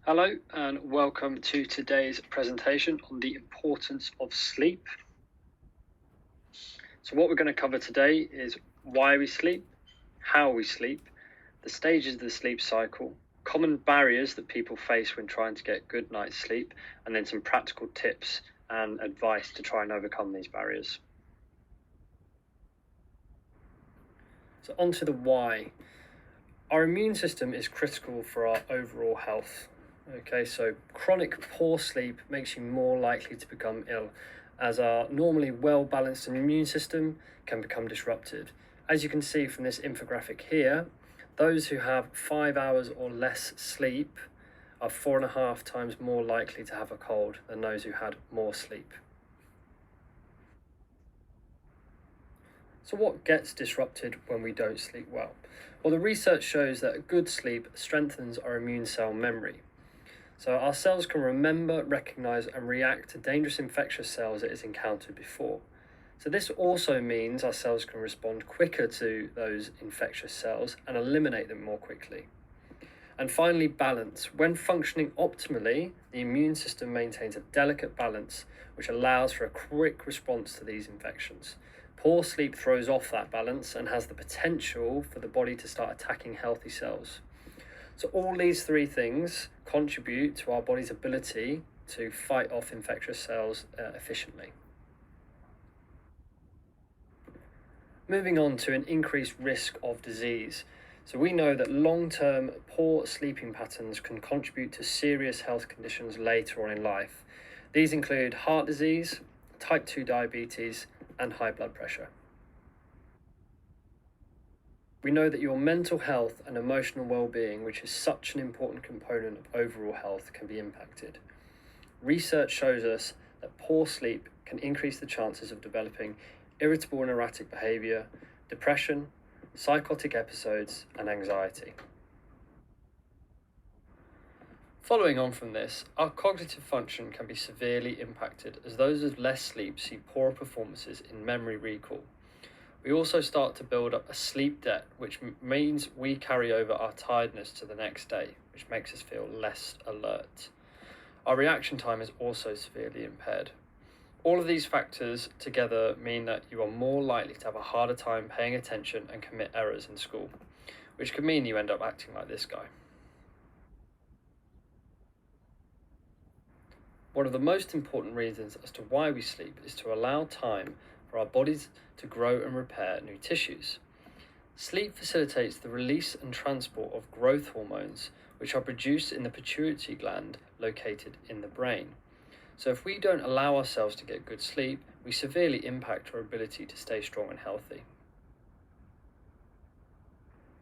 Hello and welcome to today's presentation on the importance of sleep. So what we're going to cover today is why we sleep, how we sleep, the stages of the sleep cycle, common barriers that people face when trying to get good night's sleep, and then some practical tips and advice to try and overcome these barriers. So on to the why. Our immune system is critical for our overall health. Okay, so chronic poor sleep makes you more likely to become ill, as our normally well-balanced immune system can become disrupted. As you can see from this infographic here, those who have 5 hours or less sleep are 4.5 times more likely to have a cold than those who had more sleep. So what gets disrupted when we don't sleep well? Well, the research shows that good sleep strengthens our immune cell memory. So our cells can remember, recognize, and react to dangerous infectious cells it has encountered before. So this also means our cells can respond quicker to those infectious cells and eliminate them more quickly. And finally, balance. When functioning optimally, the immune system maintains a delicate balance, which allows for a quick response to these infections. Poor sleep throws off that balance and has the potential for the body to start attacking healthy cells. So all these three things contribute to our body's ability to fight off infectious cells efficiently. Moving on to an increased risk of disease. So we know that long-term poor sleeping patterns can contribute to serious health conditions later on in life. These include heart disease, type 2 diabetes, and high blood pressure. We know that your mental health and emotional well-being, which is such an important component of overall health, can be impacted. Research shows us that poor sleep can increase the chances of developing irritable and erratic behavior, depression, psychotic episodes, and anxiety. Following on from this, our cognitive function can be severely impacted as those with less sleep see poorer performances in memory recall. We also start to build up a sleep debt, which means we carry over our tiredness to the next day, which makes us feel less alert. Our reaction time is also severely impaired. All of these factors together mean that you are more likely to have a harder time paying attention and commit errors in school, which could mean you end up acting like this guy. One of the most important reasons as to why we sleep is to allow time for our bodies to grow and repair new tissues. Sleep facilitates the release and transport of growth hormones, which are produced in the pituitary gland located in the brain. So if we don't allow ourselves to get good sleep, we severely impact our ability to stay strong and healthy.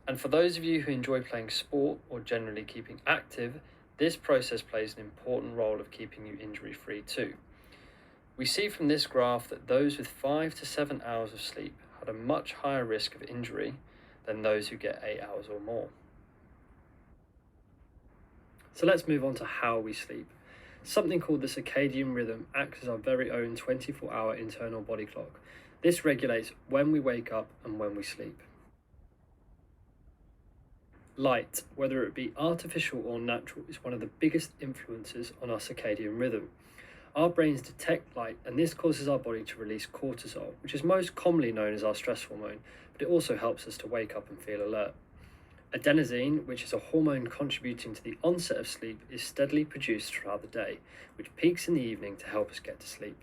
And for those of you who enjoy playing sport or generally keeping active, this process plays an important role of keeping you injury-free too. We see from this graph that those with 5 to 7 hours of sleep had a much higher risk of injury than those who get 8 hours or more. So let's move on to how we sleep. Something called the circadian rhythm acts as our very own 24-hour internal body clock. This regulates when we wake up and when we sleep. Light, whether it be artificial or natural, is one of the biggest influences on our circadian rhythm. Our brains detect light, and this causes our body to release cortisol, which is most commonly known as our stress hormone, but it also helps us to wake up and feel alert. Adenosine, which is a hormone contributing to the onset of sleep, is steadily produced throughout the day, which peaks in the evening to help us get to sleep.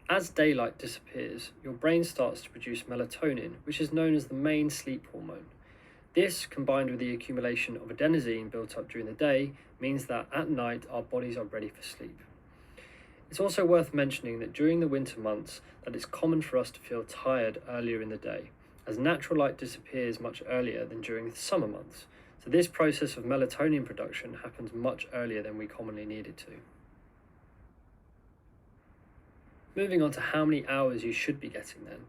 As daylight disappears, your brain starts to produce melatonin, which is known as the main sleep hormone. This, combined with the accumulation of adenosine built up during the day, means that at night our bodies are ready for sleep. It's also worth mentioning that during the winter months that it's common for us to feel tired earlier in the day, as natural light disappears much earlier than during the summer months. So this process of melatonin production happens much earlier than we commonly need it to. Moving on to how many hours you should be getting then.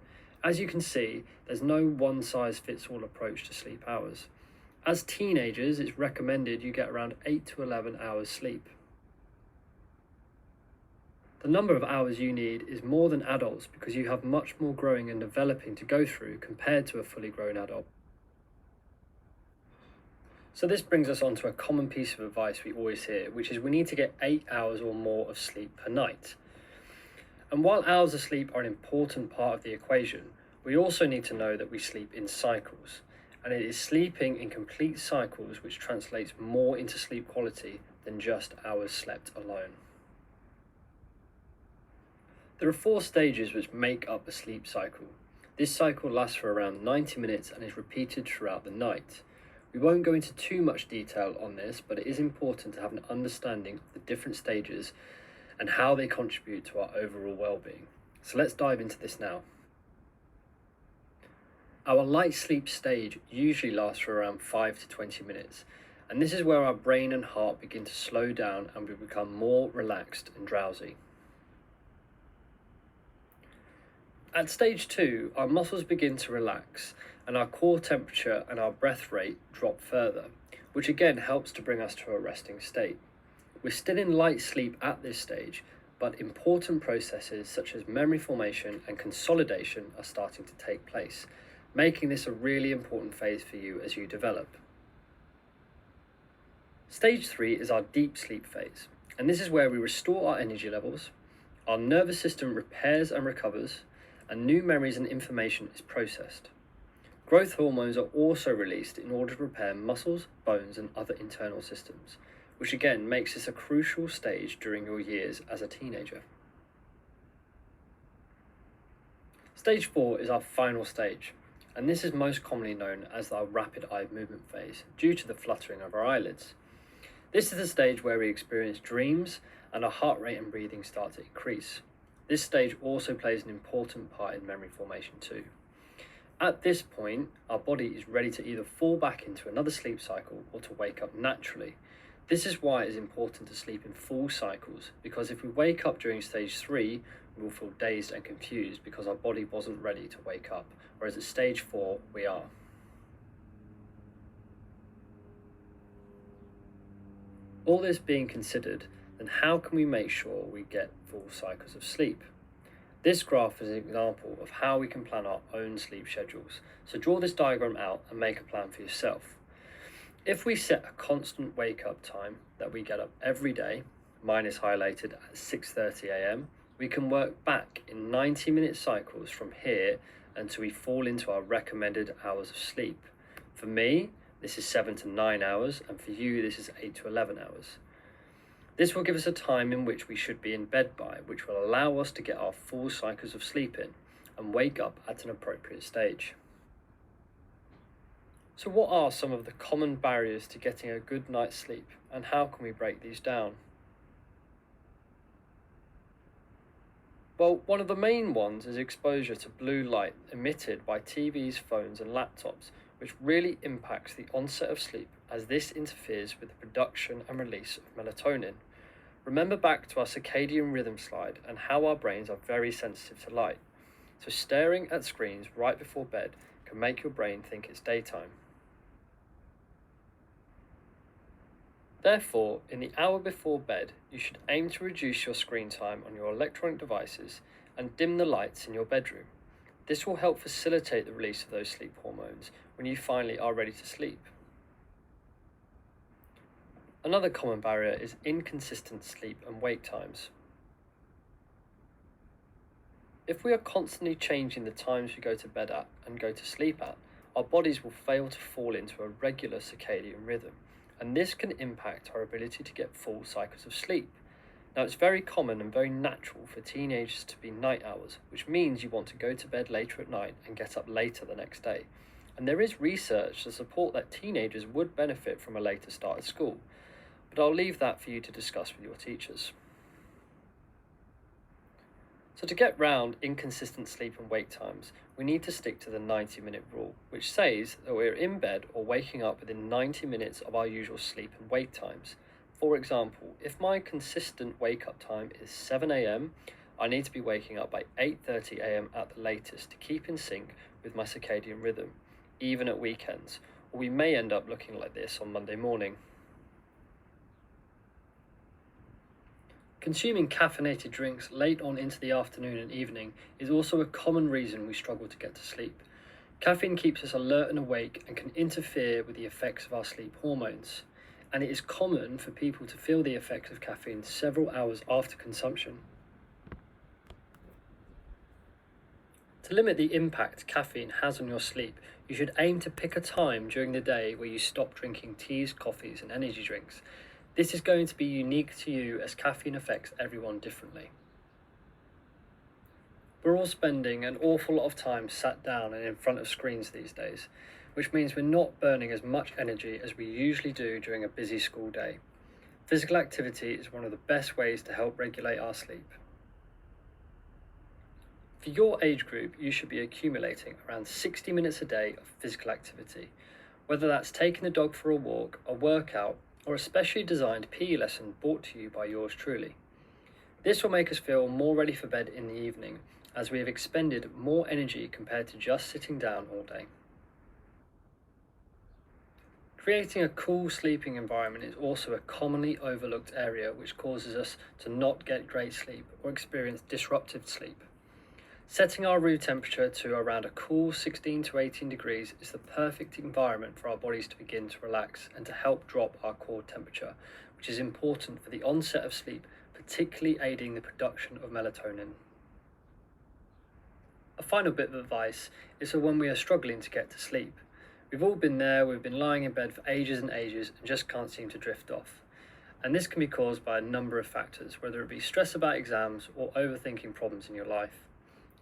As you can see, there's no one-size-fits-all approach to sleep hours. As teenagers, it's recommended you get around 8 to 11 hours sleep. The number of hours you need is more than adults because you have much more growing and developing to go through compared to a fully grown adult. So this brings us on to a common piece of advice we always hear, which is we need to get 8 hours or more of sleep per night. And while hours of sleep are an important part of the equation, we also need to know that we sleep in cycles. And it is sleeping in complete cycles which translates more into sleep quality than just hours slept alone. There are 4 stages which make up a sleep cycle. This cycle lasts for around 90 minutes and is repeated throughout the night. We won't go into too much detail on this, but it is important to have an understanding of the different stages and how they contribute to our overall well-being. So let's dive into this now. Our light sleep stage usually lasts for around 5 to 20 minutes, and this is where our brain and heart begin to slow down and we become more relaxed and drowsy. At stage 2, our muscles begin to relax and our core temperature and our breath rate drop further, which again helps to bring us to a resting state. We're still in light sleep at this stage, but important processes such as memory formation and consolidation are starting to take place, making this a really important phase for you as you develop. Stage 3 is our deep sleep phase, and this is where we restore our energy levels, our nervous system repairs and recovers, and new memories and information is processed. Growth hormones are also released in order to repair muscles, bones, and other internal systems, which again makes this a crucial stage during your years as a teenager. Stage 4 is our final stage, and this is most commonly known as our rapid eye movement phase due to the fluttering of our eyelids. This is the stage where we experience dreams and our heart rate and breathing start to increase. This stage also plays an important part in memory formation too. At this point, our body is ready to either fall back into another sleep cycle or to wake up naturally. This is why it is important to sleep in full cycles, because if we wake up during stage 3, we will feel dazed and confused because our body wasn't ready to wake up, whereas at stage 4, we are. All this being considered, then how can we make sure we get full cycles of sleep? This graph is an example of how we can plan our own sleep schedules. So draw this diagram out and make a plan for yourself. If we set a constant wake up time that we get up every day, mine is highlighted at 6:30 a.m, we can work back in 90-minute cycles from here until we fall into our recommended hours of sleep. For me, this is 7 to 9 hours, and for you, this is 8 to 11 hours. This will give us a time in which we should be in bed by, which will allow us to get our full cycles of sleep in and wake up at an appropriate stage. So what are some of the common barriers to getting a good night's sleep, and how can we break these down? Well, one of the main ones is exposure to blue light emitted by TVs, phones and laptops, which really impacts the onset of sleep as this interferes with the production and release of melatonin. Remember back to our circadian rhythm slide and how our brains are very sensitive to light. So staring at screens right before bed can make your brain think it's daytime. Therefore, in the hour before bed, you should aim to reduce your screen time on your electronic devices and dim the lights in your bedroom. This will help facilitate the release of those sleep hormones when you finally are ready to sleep. Another common barrier is inconsistent sleep and wake times. If we are constantly changing the times we go to bed at and go to sleep at, our bodies will fail to fall into a regular circadian rhythm, and this can impact our ability to get full cycles of sleep. Now, it's very common and very natural for teenagers to be night owls, which means you want to go to bed later at night and get up later the next day. And there is research to support that teenagers would benefit from a later start at school, but I'll leave that for you to discuss with your teachers. So to get round inconsistent sleep and wake times, we need to stick to the 90-minute rule, which says that we're in bed or waking up within 90 minutes of our usual sleep and wake times. For example, if my consistent wake-up time is 7 a.m, I need to be waking up by 8:30 a.m. at the latest to keep in sync with my circadian rhythm, even at weekends, or we may end up looking like this on Monday morning. Consuming caffeinated drinks late on into the afternoon and evening is also a common reason we struggle to get to sleep. Caffeine keeps us alert and awake and can interfere with the effects of our sleep hormones, and it is common for people to feel the effects of caffeine several hours after consumption. To limit the impact caffeine has on your sleep, you should aim to pick a time during the day where you stop drinking teas, coffees, and energy drinks. This is going to be unique to you as caffeine affects everyone differently. We're all spending an awful lot of time sat down and in front of screens these days, which means we're not burning as much energy as we usually do during a busy school day. Physical activity is one of the best ways to help regulate our sleep. For your age group, you should be accumulating around 60 minutes a day of physical activity, whether that's taking the dog for a walk, a workout, or a specially designed PE lesson brought to you by yours truly. This will make us feel more ready for bed in the evening, as we have expended more energy compared to just sitting down all day. Creating a cool sleeping environment is also a commonly overlooked area which causes us to not get great sleep or experience disruptive sleep. Setting our room temperature to around a cool 16 to 18 degrees is the perfect environment for our bodies to begin to relax and to help drop our core temperature, which is important for the onset of sleep, particularly aiding the production of melatonin. A final bit of advice is for when we are struggling to get to sleep. We've all been there, we've been lying in bed for ages and ages and just can't seem to drift off. And this can be caused by a number of factors, whether it be stress about exams or overthinking problems in your life.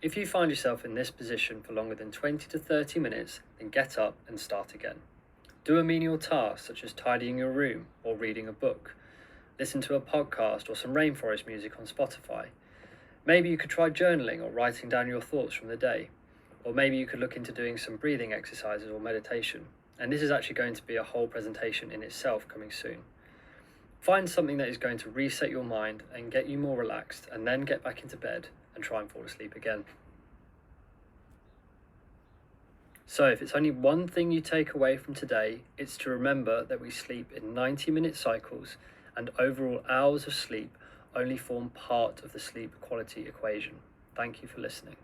If you find yourself in this position for longer than 20 to 30 minutes, then get up and start again. Do a menial task such as tidying your room or reading a book. Listen to a podcast or some rainforest music on Spotify. Maybe you could try journaling or writing down your thoughts from the day. Or maybe you could look into doing some breathing exercises or meditation. And this is actually going to be a whole presentation in itself coming soon. Find something that is going to reset your mind and get you more relaxed, and then get back into bed and try and fall asleep again. So if it's only one thing you take away from today, it's to remember that we sleep in 90-minute cycles, and overall hours of sleep only form part of the sleep quality equation. Thank you for listening.